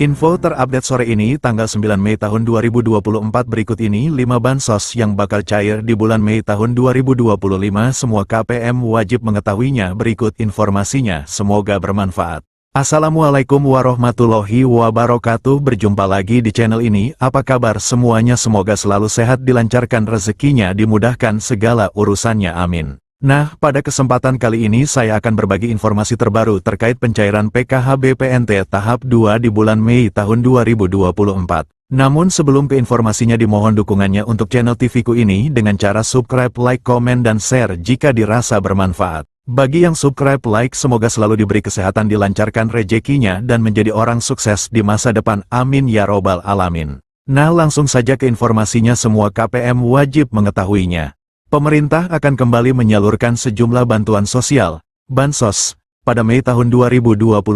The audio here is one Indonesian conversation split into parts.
Info terupdate sore ini tanggal 9 Mei tahun 2024 berikut ini 5 bansos yang bakal cair di bulan Mei tahun 2025. Semua KPM wajib mengetahuinya. Berikut informasinya, semoga bermanfaat. Assalamualaikum warahmatullahi wabarakatuh. Berjumpa lagi di channel ini. Apa kabar semuanya? Semoga selalu sehat, dilancarkan rezekinya, dimudahkan segala urusannya, amin. Nah, pada kesempatan kali ini saya akan berbagi informasi terbaru terkait pencairan PKH BPNT tahap 2 di bulan Mei tahun 2024. Namun sebelum ke informasinya, dimohon dukungannya untuk channel TV-ku ini dengan cara subscribe, like, komen, dan share jika dirasa bermanfaat. Bagi yang subscribe, like, semoga selalu diberi kesehatan, dilancarkan rezekinya, dan menjadi orang sukses di masa depan, amin ya robbal alamin. Nah, langsung saja ke informasinya. Semua KPM wajib mengetahuinya. Pemerintah akan kembali menyalurkan sejumlah bantuan sosial, bansos, pada Mei tahun 2025.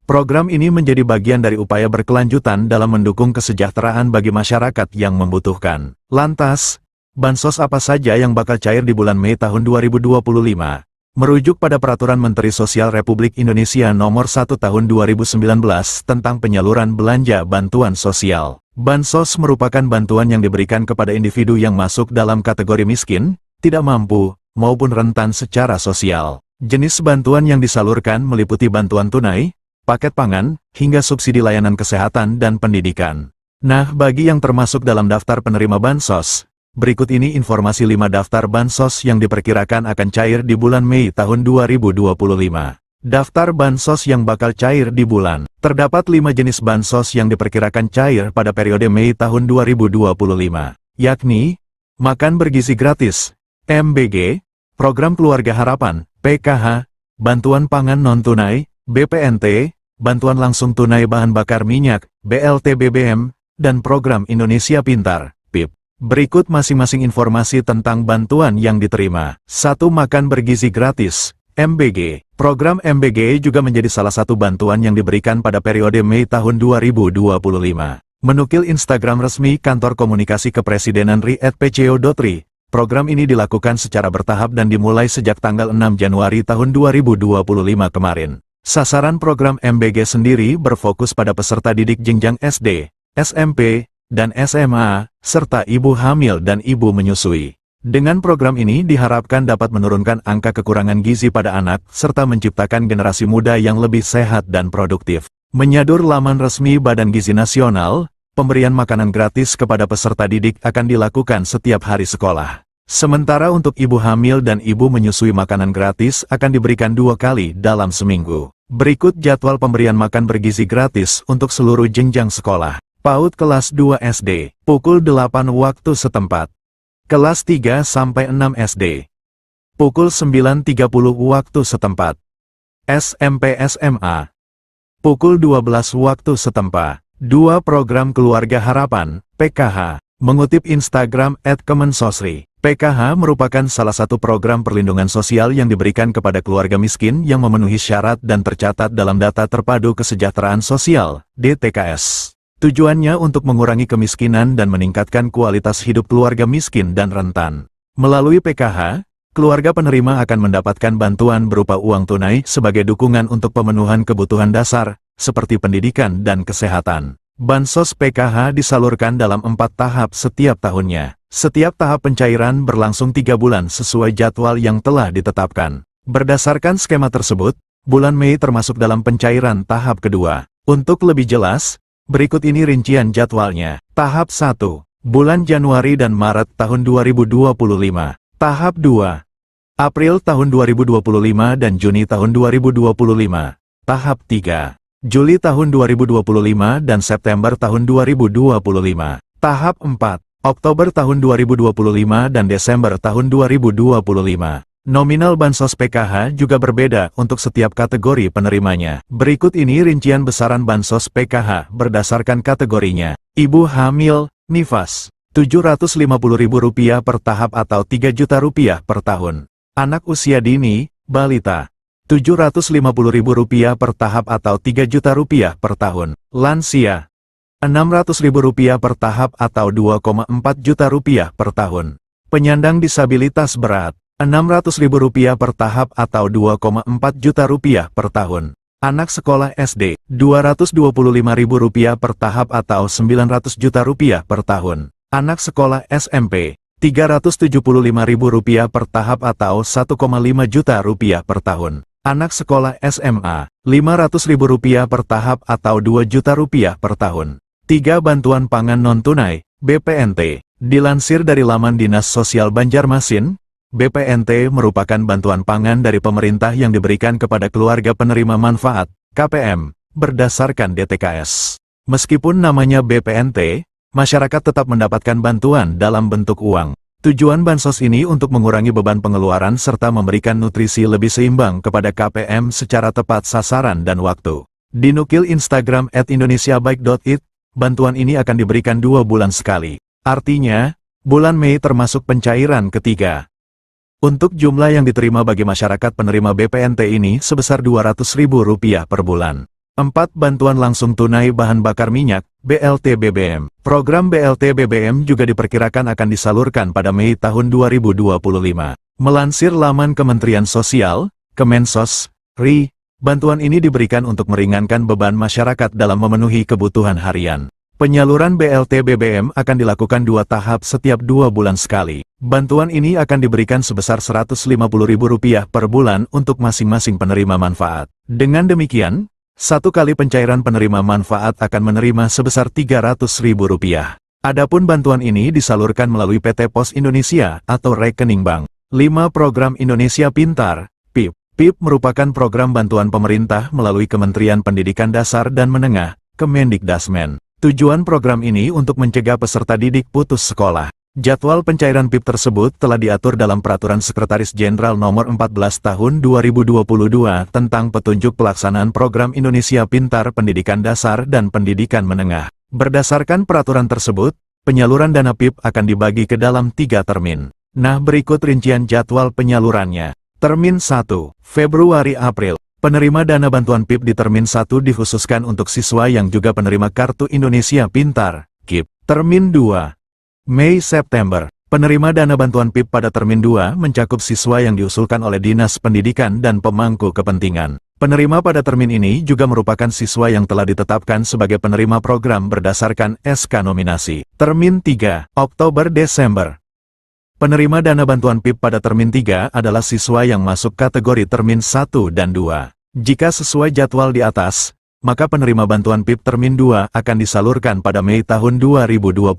Program ini menjadi bagian dari upaya berkelanjutan dalam mendukung kesejahteraan bagi masyarakat yang membutuhkan. Lantas, bansos apa saja yang bakal cair di bulan Mei tahun 2025? Merujuk pada Peraturan Menteri Sosial Republik Indonesia Nomor 1 Tahun 2019 tentang penyaluran belanja bantuan sosial. Bansos merupakan bantuan yang diberikan kepada individu yang masuk dalam kategori miskin, tidak mampu, maupun rentan secara sosial. Jenis bantuan yang disalurkan meliputi bantuan tunai, paket pangan, hingga subsidi layanan kesehatan dan pendidikan. Nah, bagi yang termasuk dalam daftar penerima bansos, berikut ini informasi 5 daftar bansos yang diperkirakan akan cair di bulan Mei tahun 2025. Daftar bansos yang bakal cair di bulan. Terdapat 5 jenis bansos yang diperkirakan cair pada periode Mei tahun 2025, yakni Makan Bergizi Gratis, MBG, Program Keluarga Harapan, PKH, Bantuan Pangan Non-Tunai, BPNT, Bantuan Langsung Tunai Bahan Bakar Minyak, BLT BBM, dan Program Indonesia Pintar, PIP. Berikut masing-masing informasi tentang bantuan yang diterima. 1. Makan Bergizi Gratis, MBG. Program MBG juga menjadi salah satu bantuan yang diberikan pada periode Mei tahun 2025. Menukil Instagram resmi Kantor Komunikasi Kepresidenan @pco.ri, program ini dilakukan secara bertahap dan dimulai sejak tanggal 6 Januari tahun 2025 kemarin. Sasaran program MBG sendiri berfokus pada peserta didik jenjang SD, SMP, dan SMA, serta ibu hamil dan ibu menyusui. Dengan program ini diharapkan dapat menurunkan angka kekurangan gizi pada anak, serta menciptakan generasi muda yang lebih sehat dan produktif. Menyadur laman resmi Badan Gizi Nasional, pemberian makanan gratis kepada peserta didik akan dilakukan setiap hari sekolah. Sementara untuk ibu hamil dan ibu menyusui, makanan gratis akan diberikan 2 kali dalam seminggu. Berikut jadwal pemberian makan bergizi gratis untuk seluruh jenjang sekolah. PAUD kelas 2 SD, pukul 8 waktu setempat. Kelas 3 sampai 6 SD, pukul 9.30 waktu setempat. SMP SMA, pukul 12 waktu setempat. 2. Program Keluarga Harapan, PKH. Mengutip Instagram @kemensosri, PKH merupakan salah satu program perlindungan sosial yang diberikan kepada keluarga miskin yang memenuhi syarat dan tercatat dalam Data Terpadu Kesejahteraan Sosial, DTKS. Tujuannya untuk mengurangi kemiskinan dan meningkatkan kualitas hidup keluarga miskin dan rentan. Melalui PKH, keluarga penerima akan mendapatkan bantuan berupa uang tunai sebagai dukungan untuk pemenuhan kebutuhan dasar, seperti pendidikan dan kesehatan. Bansos PKH disalurkan dalam 4 tahap setiap tahunnya. Setiap tahap pencairan berlangsung 3 bulan sesuai jadwal yang telah ditetapkan. Berdasarkan skema tersebut, bulan Mei termasuk dalam pencairan tahap kedua. Untuk lebih jelas, berikut ini rincian jadwalnya. Tahap 1, bulan Januari dan Maret tahun 2025. Tahap 2, April tahun 2025 dan Juni tahun 2025. Tahap 3, Juli tahun 2025 dan September tahun 2025. Tahap 4, Oktober tahun 2025 dan Desember tahun 2025. Nominal bansos PKH juga berbeda untuk setiap kategori penerimanya. Berikut ini rincian besaran bansos PKH berdasarkan kategorinya. Ibu hamil, nifas, Rp750.000 per tahap atau Rp3 juta per tahun. Anak usia dini, balita, Rp750.000 per tahap atau Rp3 juta per tahun. Lansia, Rp600.000 per tahap atau Rp2,4 juta per tahun. Penyandang disabilitas berat, Rp600.000 per tahap atau Rp2,4 juta per tahun. Anak sekolah SD, Rp225.000 per tahap atau Rp900 juta per tahun. Anak sekolah SMP, Rp375.000 per tahap atau Rp1,5 juta per tahun. Anak sekolah SMA, Rp500.000 per tahap atau Rp2 juta per tahun. 3. Bantuan pangan non-tunai, BPNT. Dilansir dari laman Dinas Sosial Banjarmasin, BPNT merupakan bantuan pangan dari pemerintah yang diberikan kepada keluarga penerima manfaat, KPM, berdasarkan DTKS. Meskipun namanya BPNT, masyarakat tetap mendapatkan bantuan dalam bentuk uang. Tujuan bansos ini untuk mengurangi beban pengeluaran serta memberikan nutrisi lebih seimbang kepada KPM secara tepat sasaran dan waktu. Dinukil Instagram @indonesiabaik.it, bantuan ini akan diberikan 2 bulan sekali. Artinya, bulan Mei termasuk pencairan ketiga. Untuk jumlah yang diterima bagi masyarakat penerima BPNT ini sebesar Rp200.000 per bulan. 4. Bantuan langsung tunai bahan bakar minyak, BLT BBM. Program BLT BBM juga diperkirakan akan disalurkan pada Mei tahun 2025. Melansir laman Kementerian Sosial, Kemensos, RI, bantuan ini diberikan untuk meringankan beban masyarakat dalam memenuhi kebutuhan harian. Penyaluran BLT BBM akan dilakukan 2 tahap setiap 2 bulan sekali. Bantuan ini akan diberikan sebesar Rp150.000 per bulan untuk masing-masing penerima manfaat. Dengan demikian, 1 kali pencairan penerima manfaat akan menerima sebesar Rp300.000. Adapun bantuan ini disalurkan melalui PT Pos Indonesia atau rekening bank. 5. Program Indonesia Pintar, PIP. PIP merupakan program bantuan pemerintah melalui Kementerian Pendidikan Dasar dan Menengah, Kemendikdasmen. Tujuan program ini untuk mencegah peserta didik putus sekolah. Jadwal pencairan PIP tersebut telah diatur dalam Peraturan Sekretaris Jenderal Nomor 14 Tahun 2022 tentang petunjuk pelaksanaan program Indonesia Pintar Pendidikan Dasar dan Pendidikan Menengah. Berdasarkan peraturan tersebut, penyaluran dana PIP akan dibagi ke dalam 3 termin. Nah, berikut rincian jadwal penyalurannya. Termin 1, Februari-April. Penerima dana bantuan PIP di Termin 1 dikhususkan untuk siswa yang juga penerima Kartu Indonesia Pintar, KIP. Termin 2, Mei-September. Penerima dana bantuan PIP pada Termin 2 mencakup siswa yang diusulkan oleh Dinas Pendidikan dan pemangku kepentingan. Penerima pada termin ini juga merupakan siswa yang telah ditetapkan sebagai penerima program berdasarkan SK nominasi. Termin 3, Oktober-Desember. Penerima dana bantuan PIP pada Termin 3 adalah siswa yang masuk kategori Termin 1 dan 2. Jika sesuai jadwal di atas, maka penerima bantuan PIP Termin 2 akan disalurkan pada Mei tahun 2025.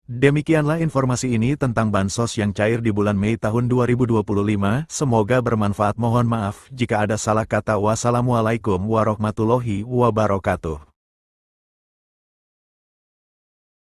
Demikianlah informasi ini tentang bansos yang cair di bulan Mei tahun 2025. Semoga bermanfaat. Mohon maaf jika ada salah kata. Wassalamualaikum warahmatullahi wabarakatuh.